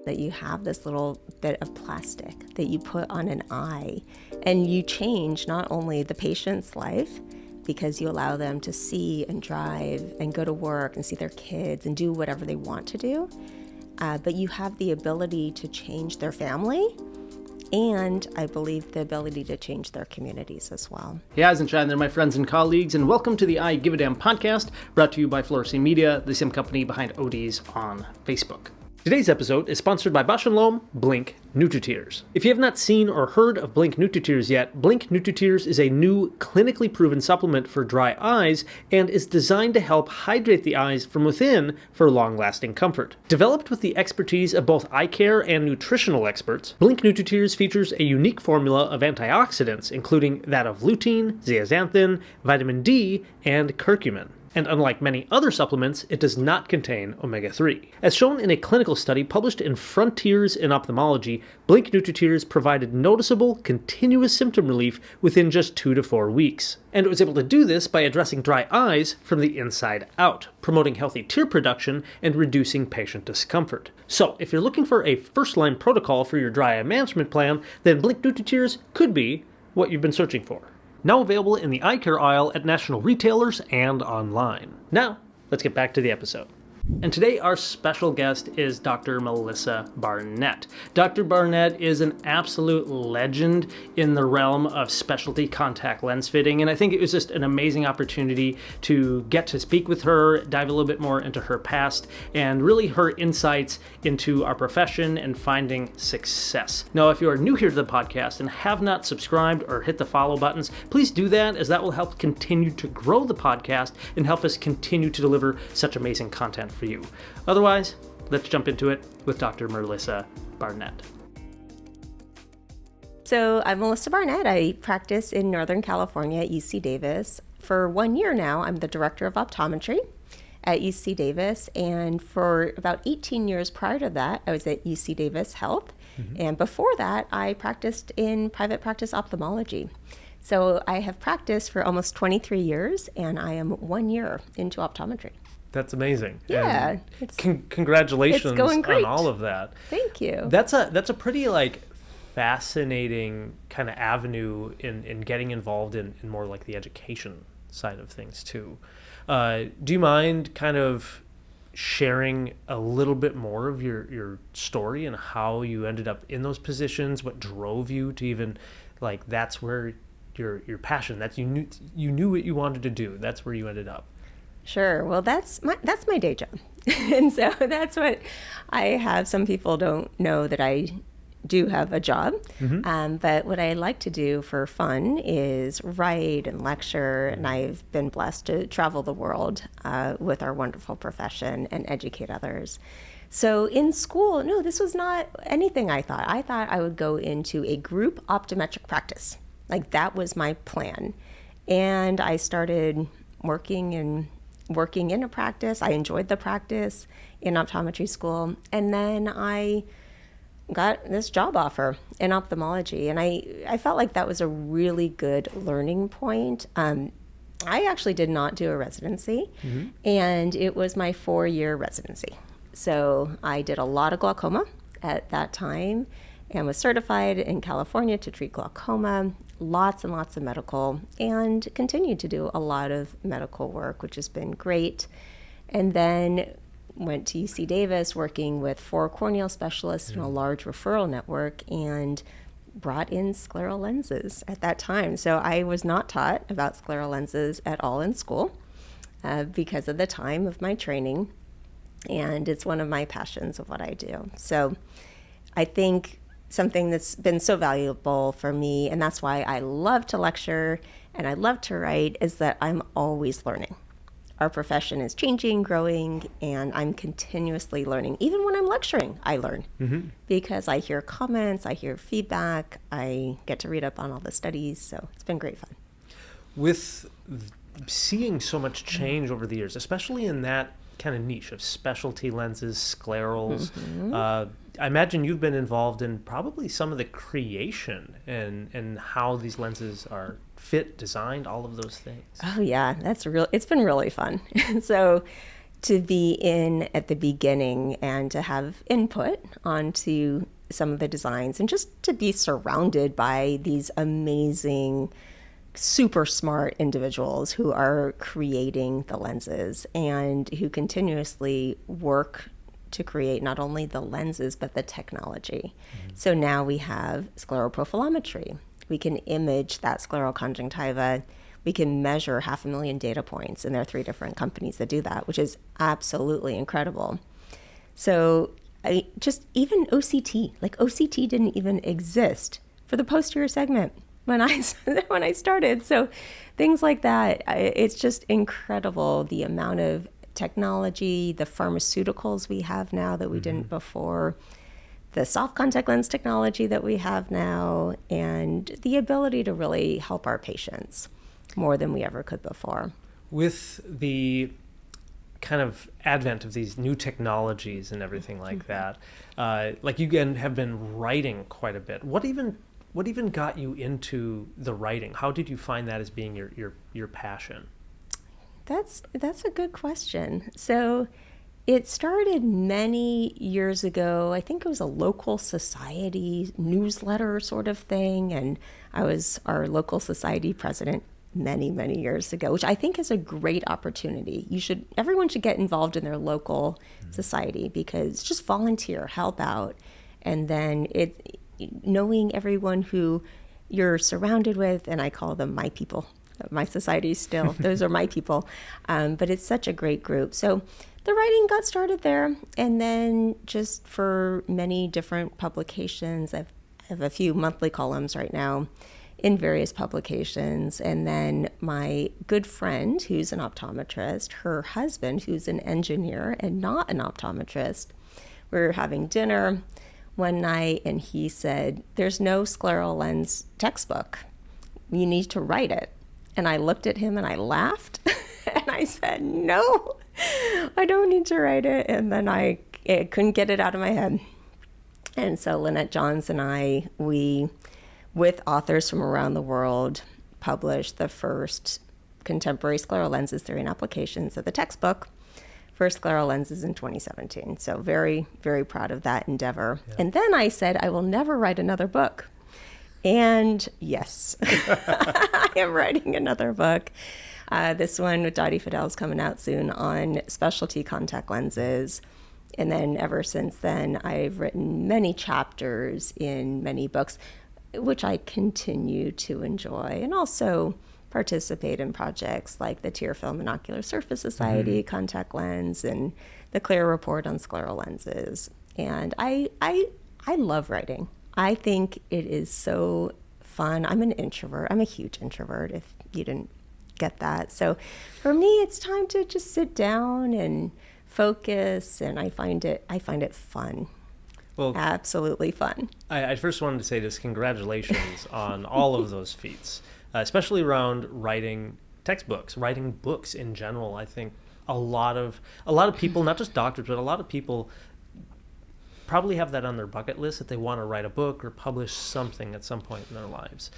that you have this little bit of plastic that you put on an eye, and you change not only the patient's life, because you allow them to see and drive and go to work and see their kids and do whatever they want to do, but you have the ability to change their family, and I believe the ability to change their communities as well. Hey, eyes and shine there, my friends and colleagues, and welcome to the I Give a Damn podcast, brought to you by Fluorescene Media, the same company behind ODs on Facebook. Today's episode is sponsored by Bausch & Lomb Blink NutriTears. If you have not seen or heard of Blink NutriTears yet, Blink NutriTears is a new clinically proven supplement for dry eyes and is designed to help hydrate the eyes from within for long-lasting comfort. Developed with the expertise of both eye care and nutritional experts, Blink NutriTears features a unique formula of antioxidants, including that of lutein, zeaxanthin, vitamin D, and curcumin. And unlike many other supplements, it does not contain omega-3. As shown in a clinical study published in Frontiers in Ophthalmology, Blink NutriTears provided noticeable, continuous symptom relief within just 2 to 4 weeks. And it was able to do this by addressing dry eyes from the inside out, promoting healthy tear production and reducing patient discomfort. So, if you're looking for a first-line protocol for your dry eye management plan, then Blink NutriTears could be what you've been searching for. Now available in the eye care aisle at national retailers and online. Now, let's get back to the episode. And today our special guest is Dr. Melissa Barnett. Dr. Barnett is an absolute legend in the realm of specialty contact lens fitting, and I think it was just an amazing opportunity to get to speak with her, dive a little bit more into her past, and really her insights into our profession and finding success. Now, if you are new here to the podcast and have not subscribed or hit the follow buttons, please do that, as that will help continue to grow the podcast and help us continue to deliver such amazing content for you. Otherwise, let's jump into it with Dr. Melissa Barnett. So I'm Melissa Barnett. I practice in Northern California at UC Davis. For 1 year now, I'm the Director of Optometry at UC Davis. And for about 18 years prior to that, I was at UC Davis Health. And before that, I practiced in private practice ophthalmology. So I have practiced for almost 23 years, and I am 1 year into optometry. That's amazing. Yeah. Congratulations it's going great. on all of that. Thank you. That's a pretty fascinating kind of avenue in getting involved in more like the education side of things too. Do you mind kind of sharing a little bit more of your story and how you ended up in those positions, what drove you to even that's where your passion, that you knew what you wanted to do, that's where you ended up? Sure. Well, that's my day job. And so that's what I have. Some people don't know that I do have a job. But what I like to do for fun is write and lecture. And I've been blessed to travel the world with our wonderful profession and educate others. So in school, no, this was not anything I thought. I thought I would go into a group optometric practice. That was my plan. And I started working in a practice. I enjoyed the practice in optometry school. And then I got this job offer in ophthalmology. And I felt like that was a really good learning point. I actually did not do a residency, and it was my 4-year residency. So I did a lot of glaucoma at that time and was certified in California to treat glaucoma, lots and lots of medical, and continued to do a lot of medical work, which has been great. And then went to UC Davis working with 4 corneal specialists in a large referral network, and brought in scleral lenses at that time. So I was not taught about scleral lenses at all in school because of the time of my training. And it's one of my passions of what I do. So I think something that's been so valuable for me, and that's why I love to lecture and I love to write, is that I'm always learning. Our profession is changing, growing, and I'm continuously learning. Even when I'm lecturing, I learn because I hear comments, I hear feedback, I get to read up on all the studies. So it's been great fun. With seeing so much change over the years, especially in that kind of niche of specialty lenses, sclerals, I imagine you've been involved in probably some of the creation and how these lenses are fit, designed, all of those things. Oh yeah, it's been really fun. So to be in at the beginning and to have input onto some of the designs and just to be surrounded by these amazing, super smart individuals who are creating the lenses and who continuously work to create not only the lenses, but the technology. So now we have scleral profilometry. We can image that scleral conjunctiva. We can measure 500,000 data points, and there are 3 different companies that do that, which is absolutely incredible. So even OCT, like OCT didn't even exist for the posterior segment when I started. So things like that, it's just incredible the amount of technology, the pharmaceuticals we have now that we didn't before, the soft contact lens technology that we have now, and the ability to really help our patients more than we ever could before. With the kind of advent of these new technologies and everything like that, like you again have been writing quite a bit. What even got you into the writing? How did you find that as being your passion? That's a good question. So it started many years ago. I think it was a local society newsletter sort of thing, and I was our local society president many years ago, which I think is a great opportunity. Everyone should get involved in their local society, because just volunteer, help out, and then knowing everyone who you're surrounded with, and I call them my people. My society still, those are my people. But it's such a great group. So the writing got started there. And then just for many different publications, I have a few monthly columns right now in various publications. And then my good friend, who's an optometrist, her husband, who's an engineer and not an optometrist, we were having dinner one night and he said, "There's no scleral lens textbook. You need to write it." And I looked at him and I laughed and I said, "No, I don't need to write it." And then I couldn't get it out of my head. And so Lynette Johns and I, we, with authors from around the world, published the first contemporary scleral lenses theory and applications of the textbook for scleral lenses in 2017. So very, very proud of that endeavor. Yeah. And then I said, I will never write another book. And yes, I am writing another book. This one with Dottie Fidel is coming out soon on specialty contact lenses. And then ever since then, I've written many chapters in many books, which I continue to enjoy, and also participate in projects like the Tear Film and Ocular Surface Society contact lens and the Clear Report on scleral lenses. And I love writing. I think it is so fun. I'm an introvert. I'm a huge introvert, if you didn't get that. So for me, it's time to just sit down and focus, and I find it fun. Well, absolutely fun. I first wanted to say just congratulations on all of those feats, especially around writing textbooks, writing books in general. I think a lot of people, not just doctors, but a lot of people probably have that on their bucket list, that they want to write a book or publish something at some point in their lives.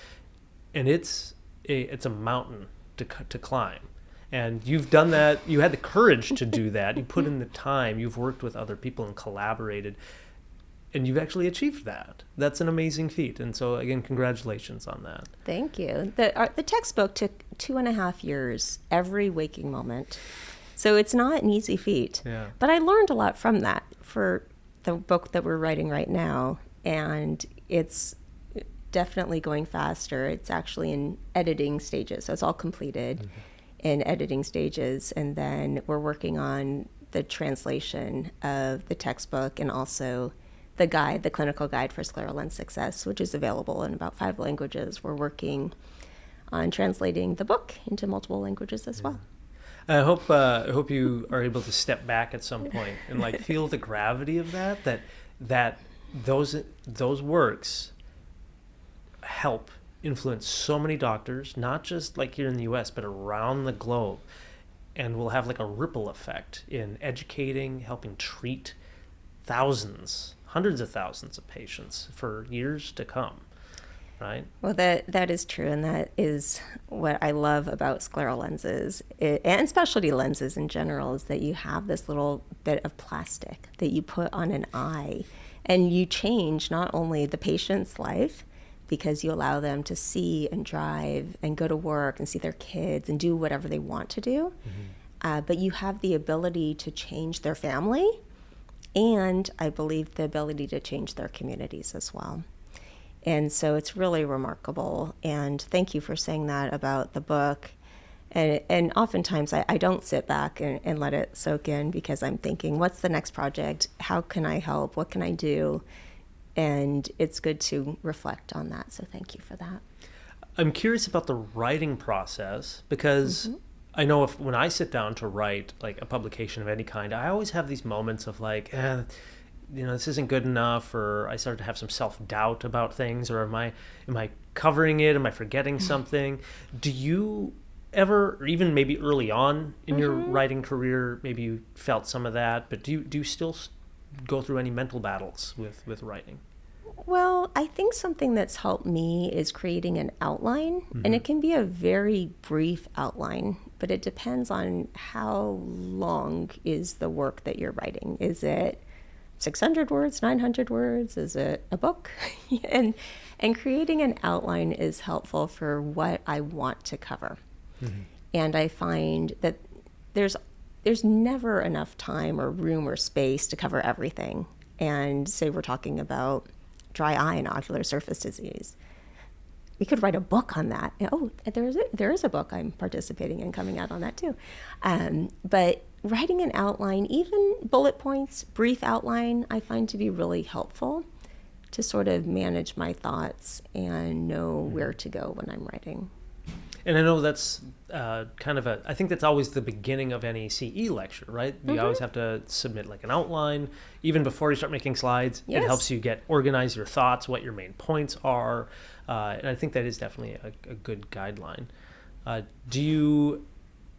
And it's a mountain to climb. And you've done that. You had the courage to do that. You put in the time. You've worked with other people and collaborated. And you've actually achieved that. That's an amazing feat. And so, again, congratulations on that. Thank you. The textbook took 2.5 years, every waking moment. So it's not an easy feat. Yeah. But I learned a lot from that for the book that we're writing right now. And it's definitely going faster. It's actually in editing stages. So it's all completed in editing stages. And then we're working on the translation of the textbook and also the guide, the clinical guide for scleral lens success, which is available in about 5 languages. We're working on translating the book into multiple languages as well. I hope you are able to step back at some point and feel the gravity of that those works help influence so many doctors, not just here in the US, but around the globe, and will have a ripple effect in educating, helping treat thousands, hundreds of thousands of patients for years to come. right? Well, that is true, and that is what I love about scleral lenses and specialty lenses in general, is that you have this little bit of plastic that you put on an eye, and you change not only the patient's life, because you allow them to see and drive and go to work and see their kids and do whatever they want to do, but you have the ability to change their family, and I believe the ability to change their communities as well. And so it's really remarkable. And thank you for saying that about the book. And oftentimes I don't sit back and let it soak in, because I'm thinking, what's the next project? How can I help? What can I do? And it's good to reflect on that. So thank you for that. I'm curious about the writing process, because I know when I sit down to write like a publication of any kind, I always have these moments of like, this isn't good enough, or I start to have some self-doubt about things, or am I covering it? Am I forgetting something? Do you ever, or even maybe early on in your writing career, maybe you felt some of that, but do you still go through any mental battles with writing? Well, I think something that's helped me is creating an outline, and it can be a very brief outline, but it depends on how long is the work that you're writing. Is it 600 words, 900 words? Is it a book? and creating an outline is helpful for what I want to cover. And I find that there's never enough time or room or space to cover everything. And say we're talking about dry eye and ocular surface disease, we could write a book on that. There is a book I'm participating in coming out on that too. But writing an outline, even bullet points, brief outline, I find to be really helpful to sort of manage my thoughts and know where to go when I'm writing. And I know that's I think that's always the beginning of any CE lecture, right? You always have to submit like an outline, even before you start making slides. Yes. It helps you organize your thoughts, what your main points are. And I think that is definitely a good guideline. Do you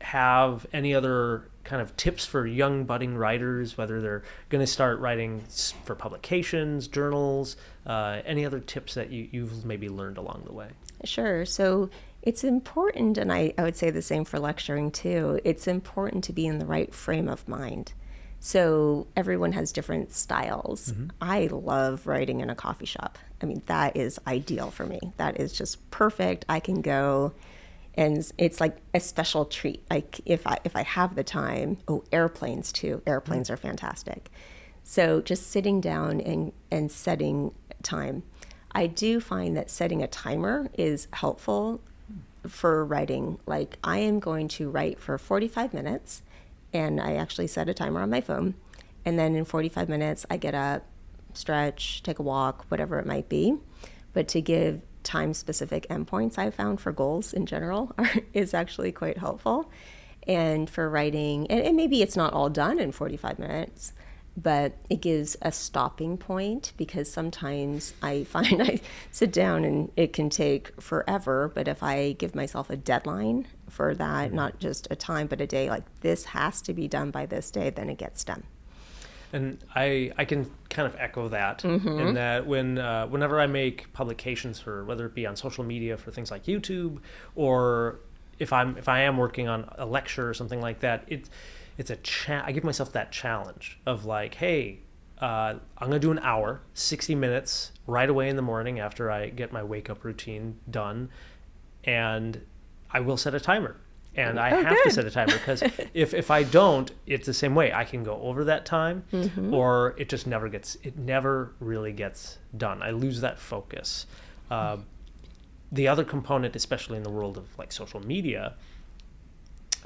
have any other kind of tips for young budding writers, whether they're going to start writing for publications, journals, any other tips that you've maybe learned along the way? Sure. So it's important, and I would say the same for lecturing too, it's important to be in the right frame of mind. So everyone has different styles. I love writing in a coffee shop. I mean, that is ideal for me. That is just perfect. I can go, and it's like a special treat. Like if I have the time. Airplanes too. Airplanes are fantastic. So just sitting down and setting time. I do find that setting a timer is helpful for writing. Like, I am going to write for 45 minutes, and I actually set a timer on my phone. And then in 45 minutes, I get up, stretch, take a walk, whatever it might be. But to give time-specific endpoints, I've found for goals in general is actually quite helpful. And for writing, and maybe it's not all done in 45 minutes, but it gives a stopping point, because sometimes I find I sit down and it can take forever. But if I give myself a deadline for that, not just a time, but a day, like this has to be done by this day, then it gets done. And I can kind of echo that, in that whenever I make publications for, whether it be on social media for things like YouTube, or if I am working on a lecture or something like that, I give myself that challenge of like, hey, I'm going to do an hour, 60 minutes right away in the morning after I get my wake up routine done. And I will set a timer. And I have to set a timer, because if I don't, it's the same way. I can go over that time, or it just never really gets done. I lose that focus. The other component, especially in the world of like social media,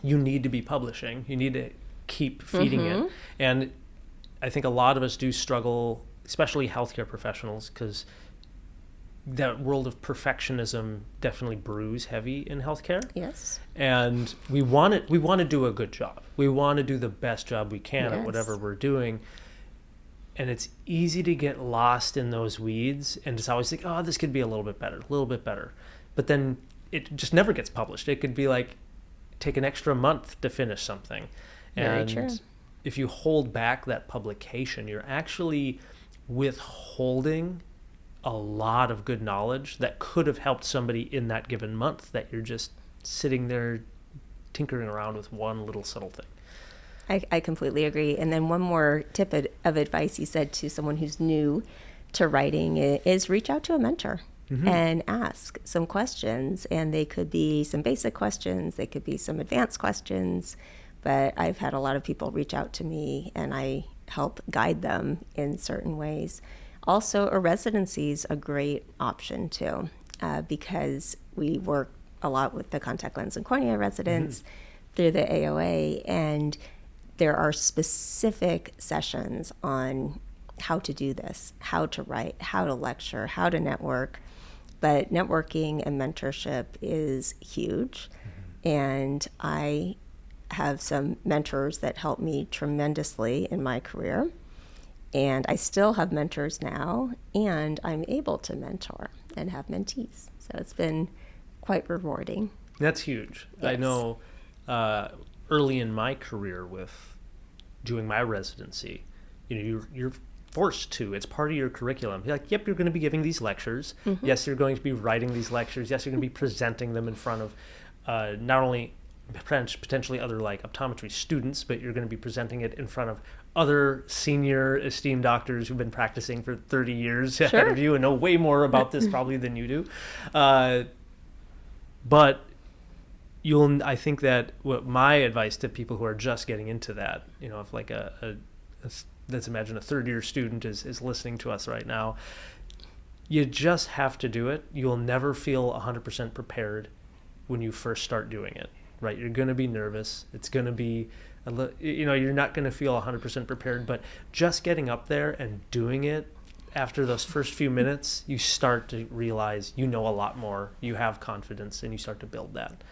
you need to be publishing. You need to keep feeding it. And I think a lot of us do struggle, especially healthcare professionals, because that world of perfectionism definitely brews heavy in healthcare. Yes. And we want to do a good job. We want to do the best job we can at whatever we're doing. And it's easy to get lost in those weeds and just always think, oh, this could be a little bit better. But then it just never gets published. It could be like, take an extra month to finish something. Very And true. if you hold back that publication, you're actually withholding a lot of good knowledge that could have helped somebody in that given month that you're just sitting there tinkering around with one little subtle thing. I completely agree. And then one more tip of advice you said to someone who's new to writing is reach out to a mentor and ask some questions. And they could be some basic questions, they could be some advanced questions, but I've had a lot of people reach out to me and I help guide them in certain ways. Also, a residency is a great option too, because we work a lot with the contact lens and cornea residents through the AOA, and there are specific sessions on how to do this, how to write, how to lecture, how to network. But networking and mentorship is huge. And I have some mentors that help me tremendously in my career. And I still have mentors now, and I'm able to mentor and have mentees. So it's been quite rewarding. That's huge. Yes. I know early in my career with doing my residency, you're forced to. It's part of your curriculum. You're like, yep, you're going to be giving these lectures. Yes, you're going to be writing these lectures. Yes, you're going to be presenting them in front of not only potentially other like optometry students, but you're going to be presenting it in front of other senior esteemed doctors who've been practicing for 30 years ahead of you and know way more about this probably than you do. But I think that what my advice to people who are just getting into that, if like let's imagine a third year student is listening to us right now, you just have to do it. You'll never feel 100% prepared when you first start doing it, right? You're going to be nervous. It's going to be, you're not going to feel 100% prepared, but just getting up there and doing it, after those first few minutes, you start to realize you know a lot more, you have confidence, and you start to build that.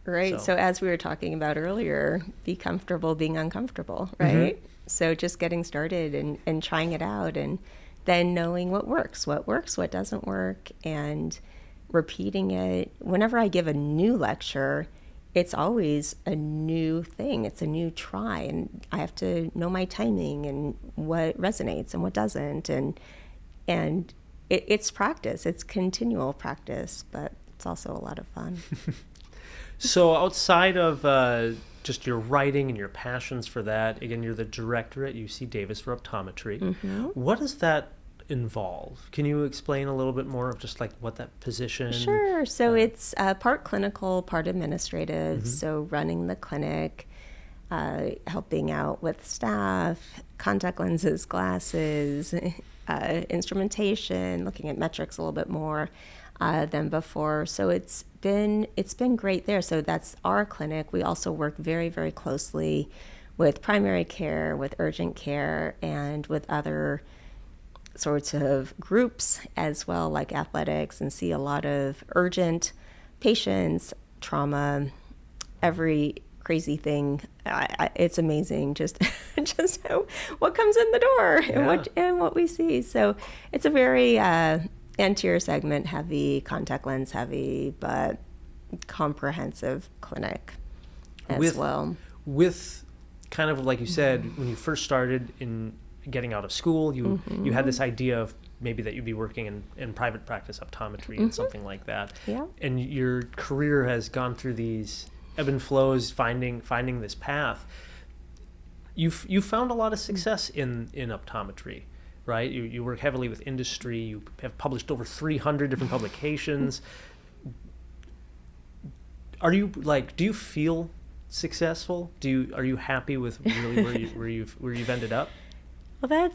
Right. So as we were talking about earlier, be comfortable being uncomfortable, right? So just getting started and trying it out, and then knowing what works, what doesn't work, and repeating it. Whenever I give a new lecture, it's always a new thing. It's a new try, and I have to know my timing and what resonates and what doesn't. And it's practice. It's continual practice, but it's also a lot of fun. So outside of just your writing and your passions for that, again, you're the director at UC Davis for optometry. What does that involve? Can you explain a little bit more of just like what that position? Sure. So it's part clinical, part administrative. So running the clinic, helping out with staff, contact lenses, glasses, instrumentation, looking at metrics a little bit more than before. So it's been great there. So that's our clinic. We also work very, very closely with primary care, with urgent care, and with other sorts of groups as well, like athletics, and see a lot of urgent patients, trauma, every crazy thing. It's amazing just what comes in the door and what we see. So it's a very anterior segment heavy, contact lens heavy, but comprehensive clinic as well. With kind of like you said, when you first started in getting out of school, you had this idea of maybe that you'd be working in private practice optometry and something like that. Yeah. And your career has gone through these ebb and flows, finding this path. You found a lot of success in optometry, right? You work heavily with industry. You have published over 300 different publications. Do you feel successful? Are you happy with really where you've ended up? Well,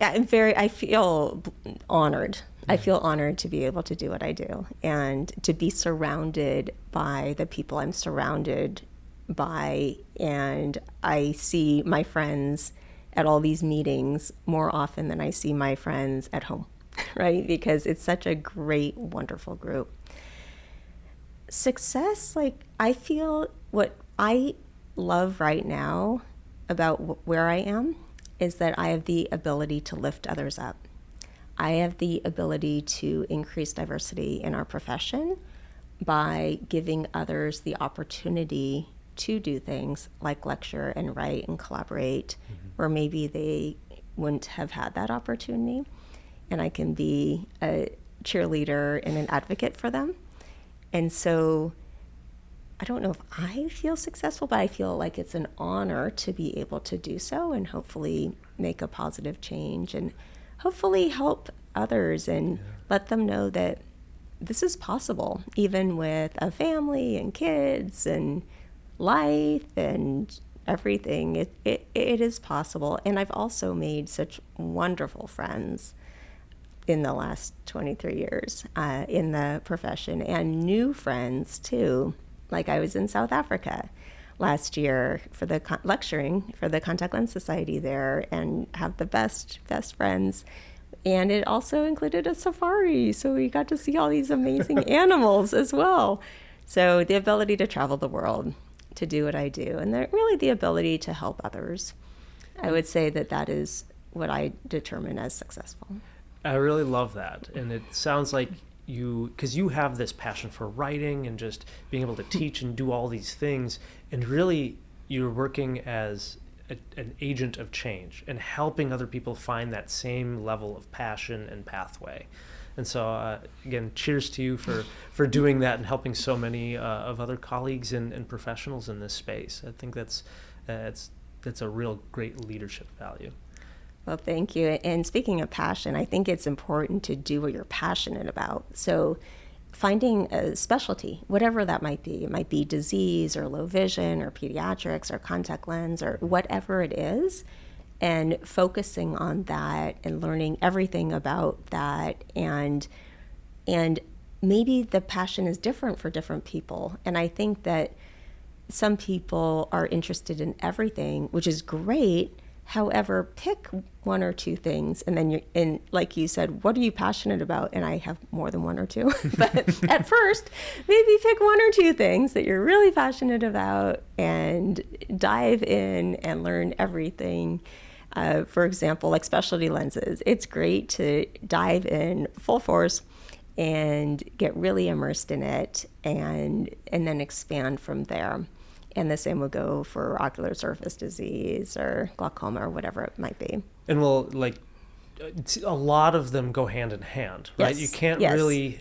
I feel honored. I feel honored to be able to do what I do and to be surrounded by the people I'm surrounded by. And I see my friends at all these meetings more often than I see my friends at home, right? Because it's such a great, wonderful group. Success, I feel what I love right now about where I am is that I have the ability to lift others up. I have the ability to increase diversity in our profession by giving others the opportunity to do things like lecture and write and collaborate, where maybe they wouldn't have had that opportunity. and I can be a cheerleader and an advocate for them. And so I don't know if I feel successful, but I feel like it's an honor to be able to do so and hopefully make a positive change and hopefully help others and let them know that this is possible, even with a family and kids and life and everything. It is possible. And I've also made such wonderful friends in the last 23 years in the profession, and new friends too. Like I was in South Africa last year for the lecturing for the Contact Lens Society there, and have the best friends. And it also included a safari, so we got to see all these amazing animals as well. So the ability to travel the world, to do what I do, and really the ability to help others, I would say that is what I determine as successful. I really love that. And it sounds like because you have this passion for writing and just being able to teach and do all these things, and really you're working as an agent of change and helping other people find that same level of passion and pathway. And so again, cheers to you for doing that and helping so many of other colleagues and professionals in this space. I think that's a real great leadership value. Well, thank you. And speaking of passion, I think it's important to do what you're passionate about. So finding a specialty, whatever that might be. It might be disease or low vision or pediatrics or contact lens or whatever it is, and focusing on that and learning everything about that. And maybe the passion is different for different people. And I think that some people are interested in everything, which is great. However, pick one or two things, and then like you said, what are you passionate about? And I have more than one or two. But at first, maybe pick one or two things that you're really passionate about and dive in and learn everything. For example, like specialty lenses, it's great to dive in full force and get really immersed in it, and then expand from there. And the same would go for ocular surface disease or glaucoma or whatever it might be. And a lot of them go hand in hand, right? Yes. You can't really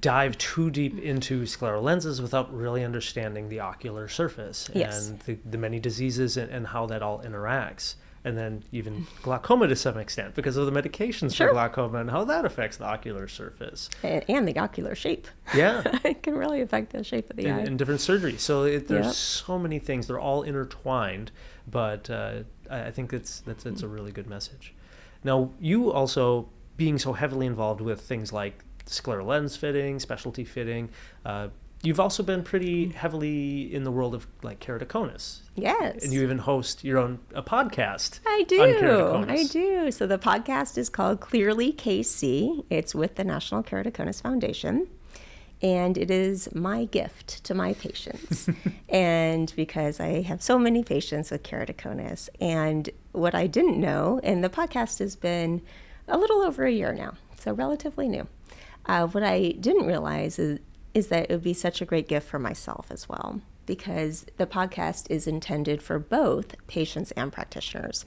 dive too deep into scleral lenses without really understanding the ocular surface and the many diseases and how that all interacts. And then even glaucoma to some extent because of the medications for glaucoma and how that affects the ocular surface. And the ocular shape. Yeah. It can really affect the shape of the eye. And different surgeries. So there's so many things. They're all intertwined, but I think that's a really good message. Now, you also, being so heavily involved with things like scleral lens fitting, specialty fitting, you've also been pretty heavily in the world of like keratoconus. Yes. And you even host your own podcast. I do. On keratoconus. I do. So the podcast is called Clearly KC. It's with the National Keratoconus Foundation. And it is my gift to my patients. And because I have so many patients with keratoconus. And what I didn't know, and the podcast has been a little over a year now, so relatively new. What I didn't realize is that it would be such a great gift for myself as well, because the podcast is intended for both patients and practitioners.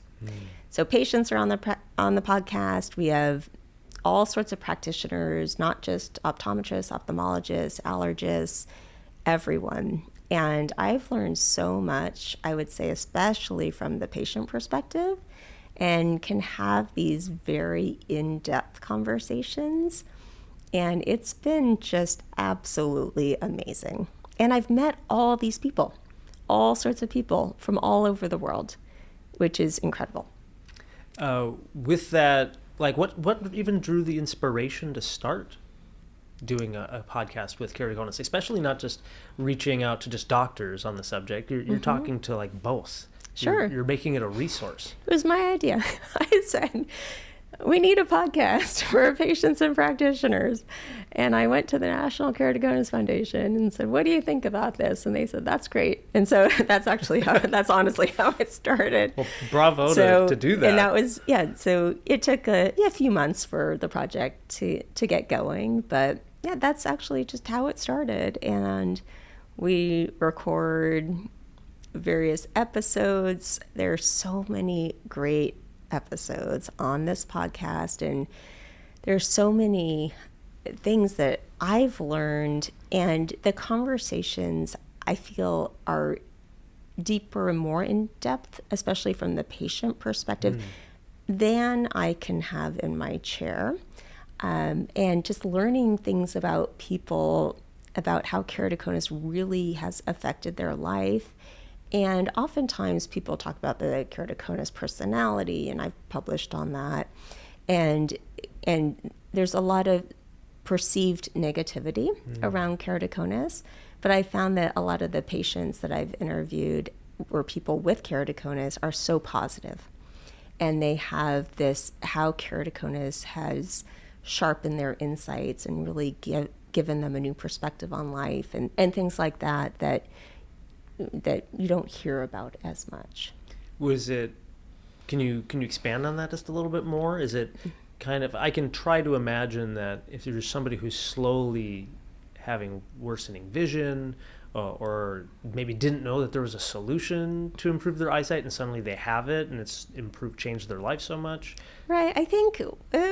So patients are on the podcast. We have all sorts of practitioners, not just optometrists, ophthalmologists, allergists, everyone. And I've learned so much, I would say, especially from the patient perspective, and can have these very in-depth conversations. And it's been just absolutely amazing. And I've met all these people, all sorts of people from all over the world, which is incredible. With that, like what even drew the inspiration to start doing a podcast with keratoconus, especially not just reaching out to just doctors on the subject. You're talking to like both. Sure. You're making it a resource. It was my idea. I said, we need a podcast for patients and practitioners. And I went to the National Keratoconus Foundation and said, what do you think about this? And they said, that's great. And so that's honestly how it started. Well, bravo to do that. And that was, so it took a few months for the project to get going. But yeah, that's actually just how it started. And we record various episodes. There's so many great episodes on this podcast, and there's so many things that I've learned, and the conversations I feel are deeper and more in depth, especially from the patient perspective, than I can have in my chair. And just learning things about people, about how keratoconus really has affected their life. And oftentimes people talk about the keratoconus personality, and I've published on that. And there's a lot of perceived negativity around keratoconus, but I found that a lot of the patients that I've interviewed or people with keratoconus are so positive. And they have this, how keratoconus has sharpened their insights and really given them a new perspective on life and things like that, that you don't hear about as much. Was it, can you expand on that just a little bit more? Is it kind of, I can try to imagine that if there's somebody who's slowly having worsening vision, or maybe didn't know that there was a solution to improve their eyesight, and suddenly they have it and it's changed their life so much. Right. I think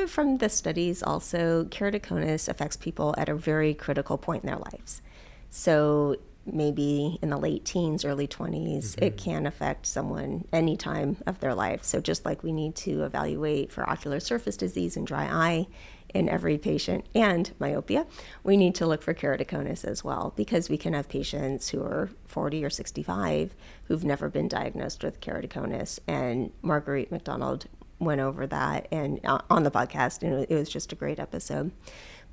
from the studies also, keratoconus affects people at a very critical point in their lives. So maybe in the late teens, early 20s, it can affect someone any time of their life. So just like we need to evaluate for ocular surface disease and dry eye in every patient and myopia, we need to look for keratoconus as well, because we can have patients who are 40 or 65 who've never been diagnosed with keratoconus. And Marguerite McDonald went over that and on the podcast, and it was just a great episode.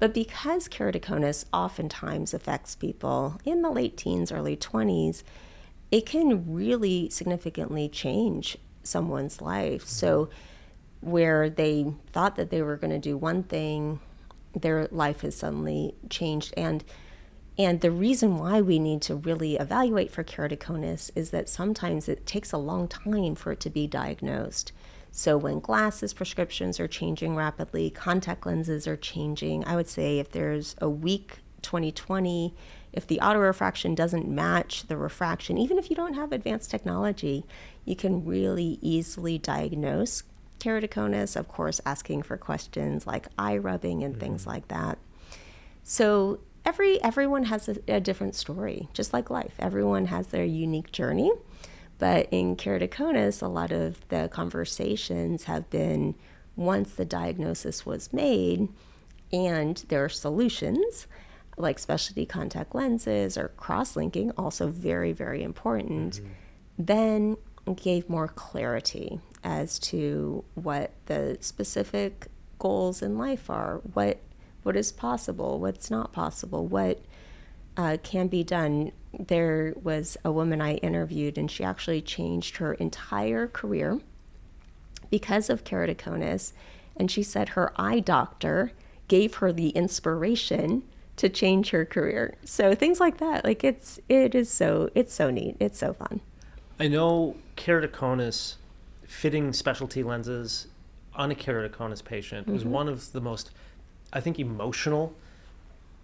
But because keratoconus oftentimes affects people in the late teens, early 20s, it can really significantly change someone's life. So where they thought that they were going to do one thing, their life has suddenly changed. And the reason why we need to really evaluate for keratoconus is that sometimes it takes a long time for it to be diagnosed. So when glasses prescriptions are changing rapidly, contact lenses are changing. I would say if there's a weak 20/20, if the autorefraction doesn't match the refraction, even if you don't have advanced technology, you can really easily diagnose keratoconus, of course, asking for questions like eye rubbing and things like that. So everyone has a different story, just like life. Everyone has their unique journey. But in keratoconus, a lot of the conversations have been once the diagnosis was made and there are solutions like specialty contact lenses or cross-linking, also very, very important, then gave more clarity as to what the specific goals in life are, what is possible, what's not possible, what can be done. There was a woman I interviewed, and she actually changed her entire career because of keratoconus, and she said her eye doctor gave her the inspiration to change her career. So things like that, like it's so neat, it's so fun. I know keratoconus, fitting specialty lenses on a keratoconus patient was one of the most, I think, emotional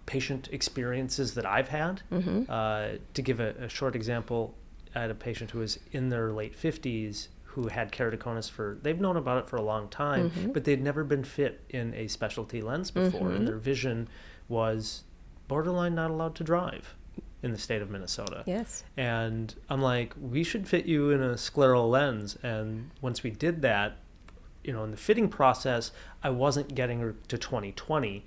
patient experiences that I've had. To give a short example, I had a patient who was in their late 50s who had keratoconus they've known about it for a long time, but they'd never been fit in a specialty lens before, and their vision was borderline not allowed to drive in the state of Minnesota. Yes. And I'm like, we should fit you in a scleral lens. And once we did that, in the fitting process, I wasn't getting her to 20/20,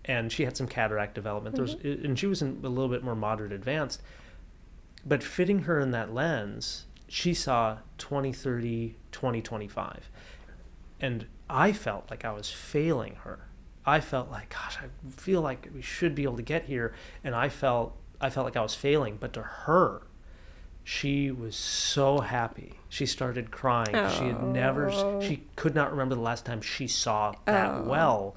and she had some cataract development. And she was a little bit more moderate advanced. But fitting her in that lens, she saw 20/30, 20/25. And I felt like I was failing her. I felt like, gosh, I feel like we should be able to get here. And I felt like I was failing. But to her, she was so happy. She started crying. She could not remember the last time she saw that well.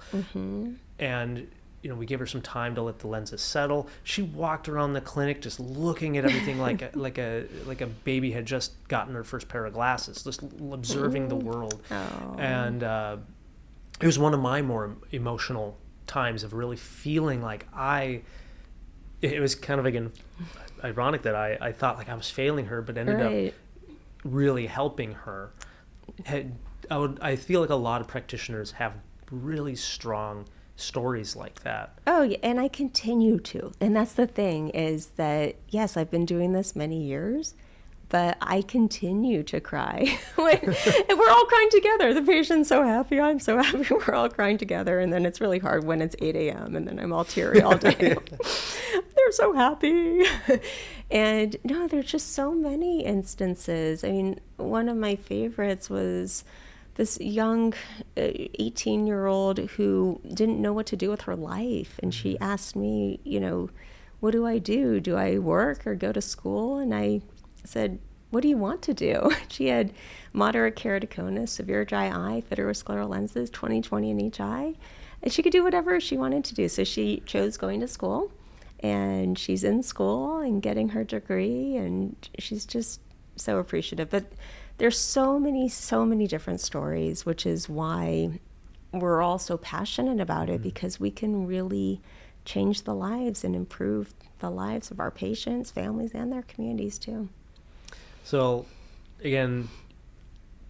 And we gave her some time to let the lenses settle. She walked around the clinic just looking at everything like a baby had just gotten her first pair of glasses, just observing the world. And it was one of my more emotional times of really feeling like it was kind of, again, ironic that I thought like I was failing her, but ended up really helping her. I feel like a lot of practitioners have really strong stories like that. Oh, yeah, and I continue to. And that's the thing is that, yes, I've been doing this many years, but I continue to cry. And we're all crying together. The patient's so happy. I'm so happy. We're all crying together. And then it's really hard when it's 8 a.m. and then I'm all teary all day. They're so happy. And no, there's just so many instances. I mean, one of my favorites was this young 18-year-old who didn't know what to do with her life. And she asked me, what do I do? Do I work or go to school? And I said, what do you want to do? She had moderate keratoconus, severe dry eye, fitted with scleral lenses, 20/20 in each eye. And she could do whatever she wanted to do. So she chose going to school, and she's in school and getting her degree, and she's just so appreciative. But there's so many different stories, which is why we're all so passionate about it, because we can really change the lives and improve the lives of our patients, families, and their communities too. So, again,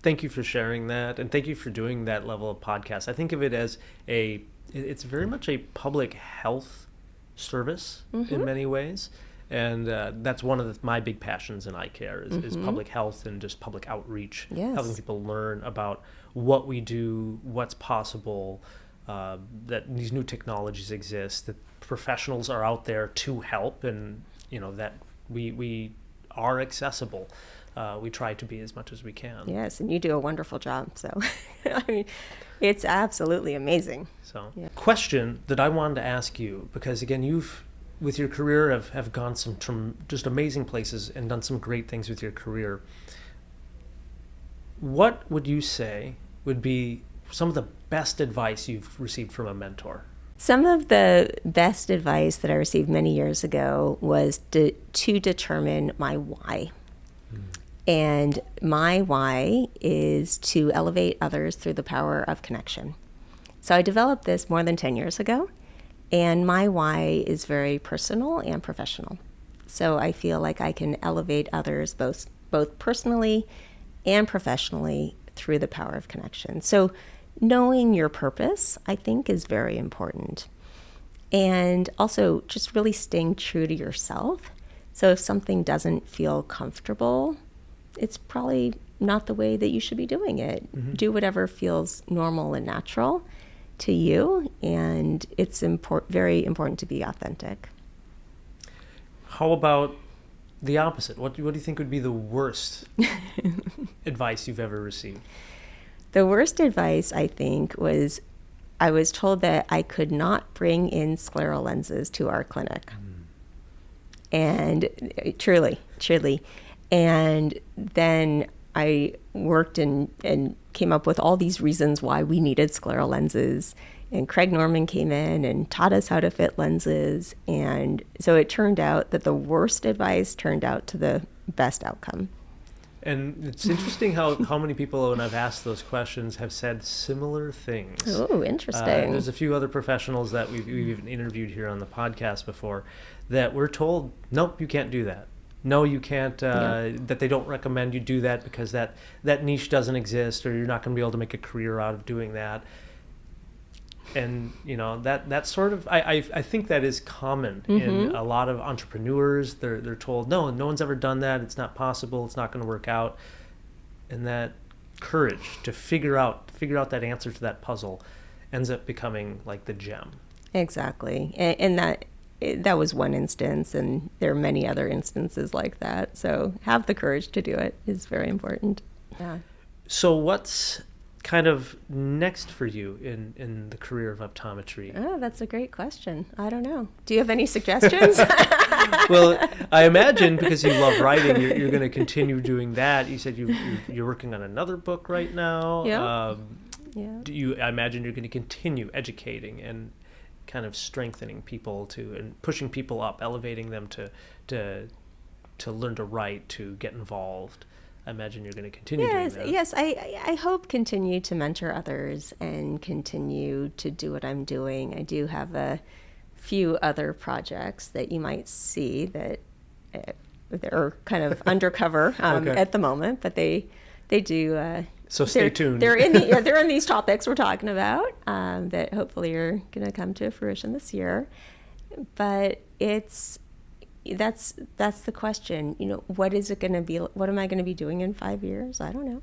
thank you for sharing that, and thank you for doing that level of podcast. I think of it as it's very much a public health service in many ways, and that's one of my big passions in eye care is public health and just public outreach, helping people learn about what we do, what's possible, that these new technologies exist, that professionals are out there to help, and that we are accessible. We try to be as much as we can. Yes, and you do a wonderful job. So, I mean, it's absolutely amazing. So, question that I wanted to ask you, because again, you've, with your career, have gone some just amazing places and done some great things with your career. What would you say would be some of the best advice you've received from a mentor? Some of the best advice that I received many years ago was to determine my why. And my why is to elevate others through the power of connection. So I developed this more than 10 years ago, and my why is very personal and professional. So I feel like I can elevate others both personally and professionally through the power of connection. So knowing your purpose, I think, is very important. And also just really staying true to yourself. So if something doesn't feel comfortable, it's probably not the way that you should be doing it. Do whatever feels normal and natural to you, and it's very important to be authentic. How about the opposite? What do you think would be the worst advice you've ever received? The worst advice, I think, was I was told that I could not bring in scleral lenses to our clinic. And truly. And then I worked and came up with all these reasons why we needed scleral lenses. And Craig Norman came in and taught us how to fit lenses. And so it turned out that the worst advice turned out to the best outcome. And it's interesting how many people, when I've asked those questions, have said similar things. Oh, interesting. There's a few other professionals that we've even interviewed here on the podcast before that we're told, nope, you can't do that. No, you can't, that they don't recommend you do that because that niche doesn't exist, or you're not going to be able to make a career out of doing that. And, that sort of, I think that is common in a lot of entrepreneurs. They're told, no one's ever done that. It's not possible. It's not going to work out. And that courage to figure out that answer to that puzzle ends up becoming like the gem. Exactly. And that was one instance, and there are many other instances like that. So have the courage to do it is very important. Yeah. So what's kind of next for you in the career of optometry? Oh, that's a great question. I don't know. Do you have any suggestions? Well, I imagine because you love writing, you're going to continue doing that. You said you're working on another book right now. Yeah. I imagine you're going to continue educating and kind of strengthening people and pushing people up, elevating them to learn to write, to get involved. I imagine you're going to continue doing that. Yes, I hope continue to mentor others and continue to do what I'm doing. I do have a few other projects that you might see that they're kind of undercover at the moment, but they do So stay tuned. They're in these topics we're talking about that hopefully are going to come to fruition this year. But that's the question. What is it going to be? What am I going to be doing in 5 years? I don't know.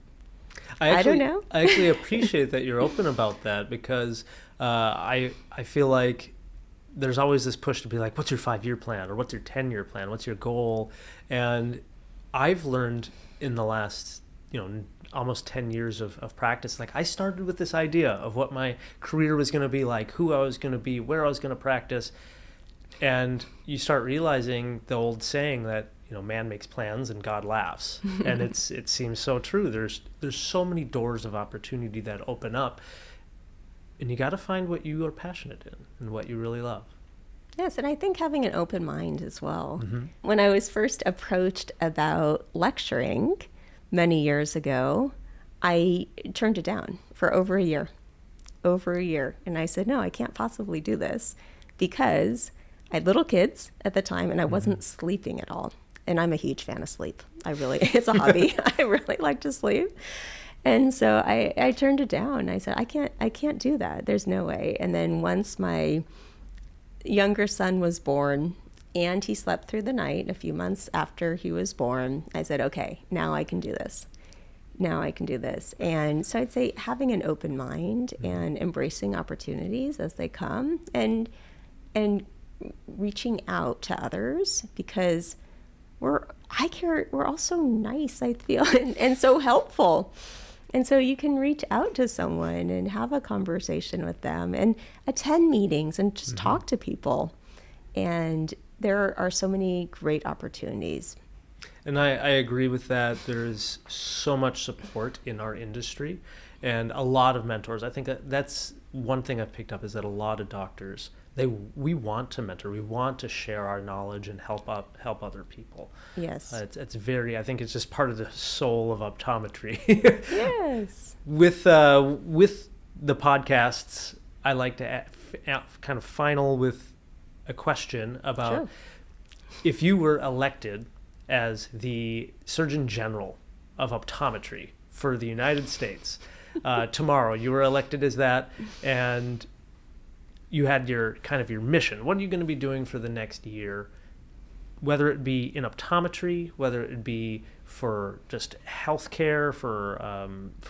I don't know. I actually appreciate that you're open about that, because I feel like there's always this push to be like, what's your 5-year plan, or what's your 10-year plan? What's your goal? And I've learned in the last, almost 10 years of practice, like I started with this idea of what my career was going to be like, who I was going to be, where I was going to practice. And you start realizing the old saying that, man makes plans and God laughs. And it seems so true. There's so many doors of opportunity that open up. And you got to find what you are passionate in and what you really love. Yes, and I think having an open mind as well. Mm-hmm. When I was first approached about lecturing many years ago, I turned it down for over a year. And I said, no, I can't possibly do this, because I had little kids at the time and I wasn't sleeping at all. And I'm a huge fan of sleep. It's a hobby. I really like to sleep. And so I turned it down. I said, I can't do that. There's no way. And then once my younger son was born and he slept through the night a few months after he was born, I said, okay, now I can do this. And so I'd say having an open mind and embracing opportunities as they come, and reaching out to others, because we're all so nice, I feel, and so helpful. And so you can reach out to someone and have a conversation with them and attend meetings and just talk to people. And there are so many great opportunities. And I agree with that. There's so much support in our industry and a lot of mentors. I think that's one thing I've picked up, is that a lot of doctors, we want to mentor, we want to share our knowledge and help other people. Yes. It's very, I think it's just part of the soul of optometry. Yes. With the podcasts, I like to kind of final with a question about, Sure, if you were elected as the Surgeon General of Optometry for the United States, tomorrow you were elected as that, and you had your mission. What are you going to be doing for the next year? Whether it be in optometry, whether it be for just healthcare, for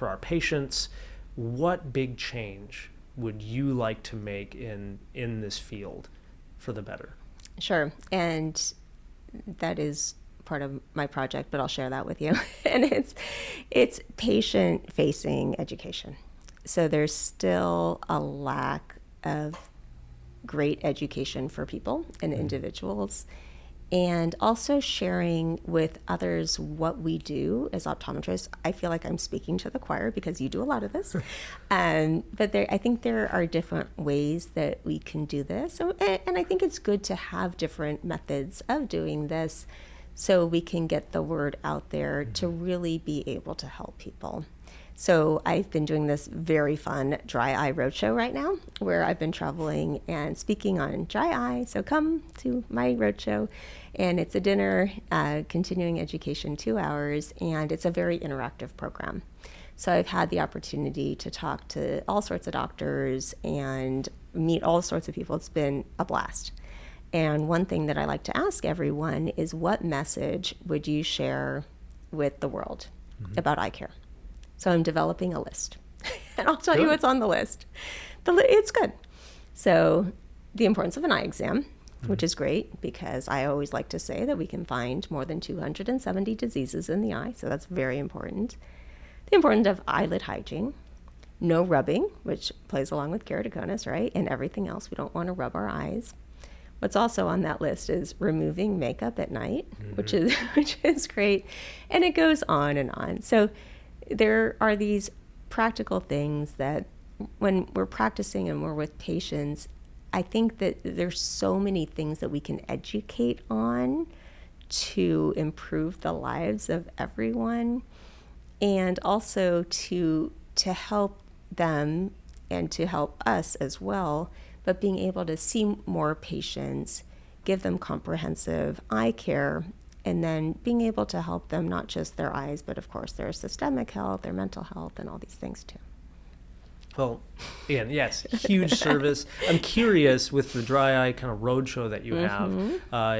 our patients, what big change would you like to make in this field for the better? Sure. And that is part of my project, but I'll share that with you. And it's patient-facing education. So there's still a lack of great education for people and individuals, and also sharing with others what we do as optometrists. I feel like I'm speaking to the choir because you do a lot of this. But I think there are different ways that we can do this. And I think it's good to have different methods of doing this so we can get the word out there to really be able to help people. So I've been doing this very fun dry eye roadshow right now, where I've been traveling and speaking on dry eye. So come to my roadshow, and it's a dinner, continuing education, 2 hours, and it's a very interactive program. So I've had the opportunity to talk to all sorts of doctors and meet all sorts of people. It's been a blast. And one thing that I like to ask everyone is, what message would you share with the world about eye care? So I'm developing a list, and I'll tell you what's on the list. It's good. So the importance of an eye exam, which is great, because I always like to say that we can find more than 270 diseases in the eye, so that's very important. The importance of eyelid hygiene, no rubbing, which plays along with keratoconus, right? And everything else, we don't want to rub our eyes. What's also on that list is removing makeup at night, which is great, and it goes on and on. So there are these practical things that when we're practicing and we're with patients, I think that there's so many things that we can educate on to improve the lives of everyone, and also to help them and to help us as well, but being able to see more patients, give them comprehensive eye care, and then being able to help them, not just their eyes, but of course their systemic health, their mental health, and all these things too. Well, Ian, yes, huge service. I'm curious with the dry eye kind of roadshow that you have,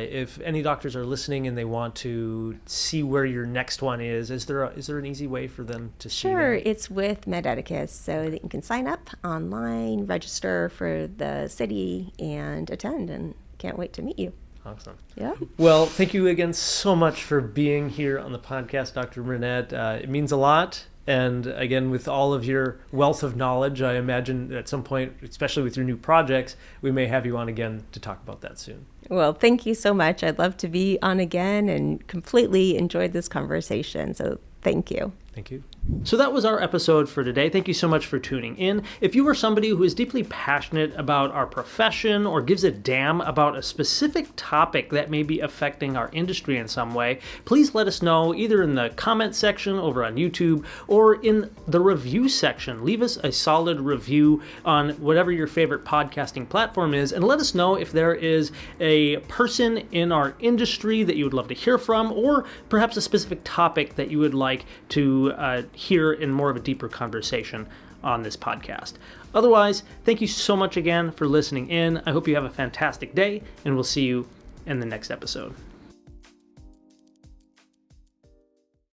if any doctors are listening and they want to see where your next one is there an easy way for them to see Sure, that? it's with Advocacy, so that you can sign up online, register for the city, and attend, and can't wait to meet you. Awesome. Yeah. Well, thank you again so much for being here on the podcast, Dr. Barnett. It means a lot. And again, with all of your wealth of knowledge, I imagine at some point, especially with your new projects, we may have you on again to talk about that soon. Well, thank you so much. I'd love to be on again and completely enjoyed this conversation. So thank you. Thank you. So that was our episode for today. Thank you so much for tuning in. If you are somebody who is deeply passionate about our profession or gives a damn about a specific topic that may be affecting our industry in some way, please let us know either in the comment section over on YouTube or in the review section. Leave us a solid review on whatever your favorite podcasting platform is, and let us know if there is a person in our industry that you would love to hear from, or perhaps a specific topic that you would like to hear in more of a deeper conversation on this podcast. Otherwise, thank you so much again for listening in. I hope you have a fantastic day, and we'll see you in the next episode.